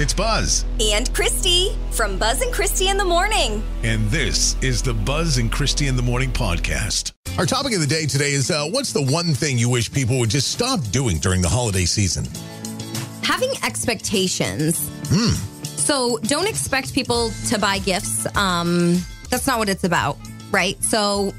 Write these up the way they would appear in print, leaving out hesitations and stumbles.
It's Buzz. And Christy from Buzz and Christy in the Morning. And this is the Buzz and Christy in the Morning podcast. Our topic of the day today is what's the one thing you wish people would just stop doing during the holiday season? Having expectations. So don't expect people to buy gifts. That's not what it's about, right? So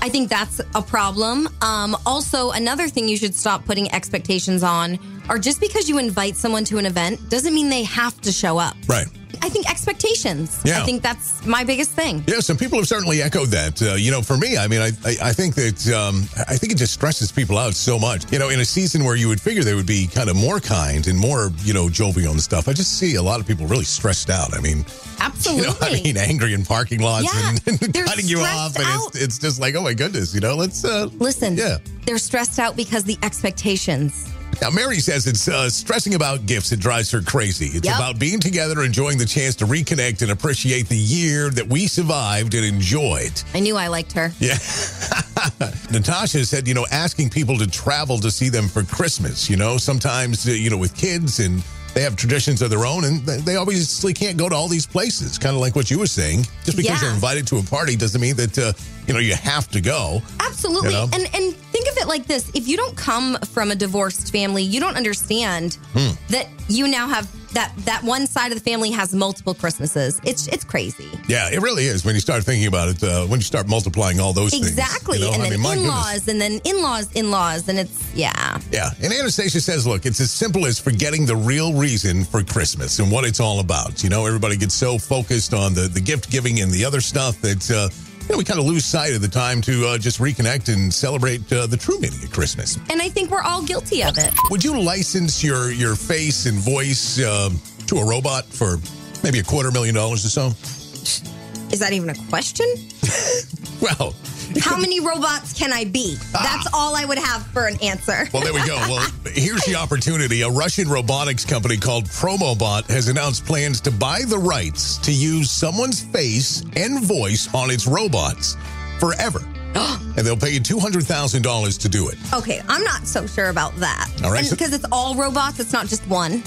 I think that's a problem. Also, another thing you should stop putting expectations on are just because you invite someone to an event doesn't mean they have to show up. Right. I think expectations. Yeah. I think that's my biggest thing. Yeah, some people have certainly echoed that. For me, I mean, I think that I think it just stresses people out so much. In a season where you would figure they would be kind of more kind and more, jovial and stuff. I just see a lot of people really stressed out. I mean, absolutely. Angry in parking lots and cutting you off, and it's just like, oh my goodness, let's listen. Yeah, they're stressed out because the expectations. Now, Mary says it's stressing about gifts that drives her crazy. It's about being together, enjoying the chance to reconnect and appreciate the year that we survived and enjoyed. I knew I liked her. Yeah. Natasha said, asking people to travel to see them for Christmas, sometimes, with kids, and they have traditions of their own, and they obviously can't go to all these places, kind of like what you were saying. Just because you're invited to a party doesn't mean that, you have to go. Absolutely. And think of it like this. If you don't come from a divorced family, you don't understand that you now have that one side of the family has multiple Christmases. It's crazy. Yeah, it really is when you start thinking about it, when you start multiplying all those things. Exactly. And then in-laws, and then in-laws, and it's, Yeah. And Anastasia says, look, it's as simple as forgetting the real reason for Christmas and what it's all about. Everybody gets so focused on the gift giving and the other stuff that, we kind of lose sight of the time to just reconnect and celebrate the true meaning of Christmas. And I think we're all guilty of it. Would you license your face and voice to a robot for maybe $250,000 or so? Is that even a question? Well, how many robots can I be? That's all I would have for an answer. Well, there we go. Well, here's the opportunity. A Russian robotics company called Promobot has announced plans to buy the rights to use someone's face and voice on its robots forever. And they'll pay you $200,000 to do it. Okay, I'm not so sure about that. All right. Because it's all robots, it's not just one.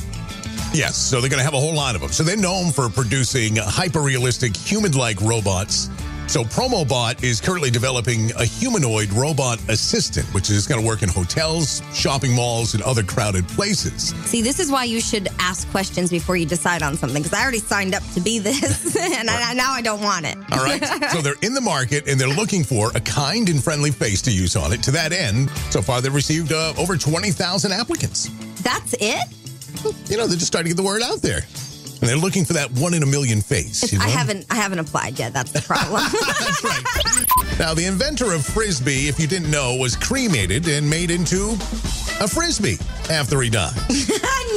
Yes, so they're going to have a whole lot of them. So they're known for producing hyper-realistic, human-like robots. So Promobot is currently developing a humanoid robot assistant, which is going to work in hotels, shopping malls, and other crowded places. See, this is why you should ask questions before you decide on something, because I already signed up to be this, and now I don't want it. All right, so they're in the market, and they're looking for a kind and friendly face to use on it. To that end, so far they've received over 20,000 applicants. That's it? They're just starting to get the word out there. And they're looking for that 1 in a million face. I haven't applied yet. That's the problem. That's right. Now, the inventor of Frisbee, if you didn't know, was cremated and made into a Frisbee after he died.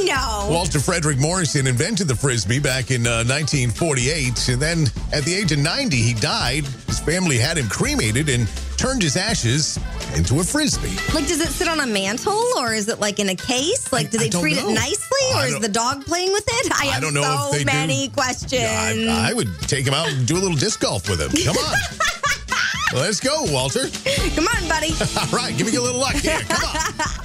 No. Walter Frederick Morrison invented the Frisbee back in 1948. And then at the age of 90, he died. His family had him cremated and turned his ashes into a Frisbee. Like, does it sit on a mantle, or is it like in a case? Like, do they treat it nicely, or is the dog playing with it? I don't know so many questions. Yeah, I would take him out and do a little disc golf with him. Come on. Let's go, Walter. Come on, buddy. All right, give me a little luck here. Come on.